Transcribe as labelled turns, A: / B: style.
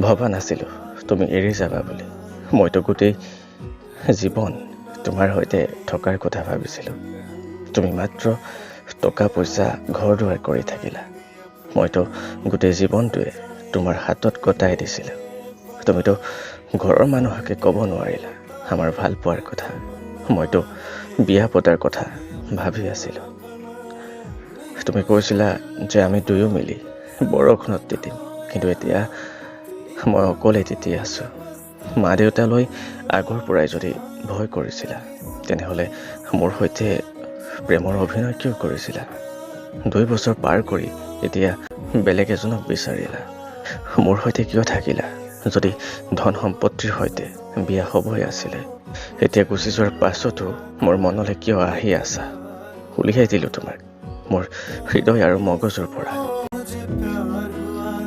A: ভবা নাছিলোঁ তুমি এৰি যাবা বুলি। মইতো গোটেই জীৱন তোমাৰ সৈতে থকাৰ কথা ভাবিছিলোঁ। তুমি মাত্ৰ টকা পইচা ঘৰ দুৱাৰ কৰি থাকিলা। মইতো গোটেই জীৱনটোৱে তোমাৰ হাতত কটাই দিছিলোঁ। তুমিতো ঘৰৰ মানুহকে ক'ব নোৱাৰিলা আমাৰ ভাল পোৱাৰ কথা। মইতো বিয়া পতাৰ কথা ভাবি আছিলোঁ। তুমি কৈছিলা যে আমি দুয়ো মিলি বৰষুণত তিতিম, কিন্তু এতিয়া মই অকলে তিতি আছোঁ। মা দেউতালৈ আগৰ পৰাই যদি ভয় কৰিছিলা, তেনেহ'লে মোৰ সৈতে প্ৰেমৰ অভিনয় কিয় কৰিছিলা? 2 বছৰ পাৰ কৰি এতিয়া বেলেগ এজনক বিচাৰিলা। মোৰ সৈতে কিয় থাকিলা যদি ধন সম্পত্তিৰ সৈতে বিয়া হ'বই আছিলে? এতিয়া গুচি যোৱাৰ পাছতো মোৰ মনলৈ কিয় আহি আছা? উলিয়াই দিলোঁ তোমাক মোৰ হৃদয় আৰু মগজুৰ পৰা।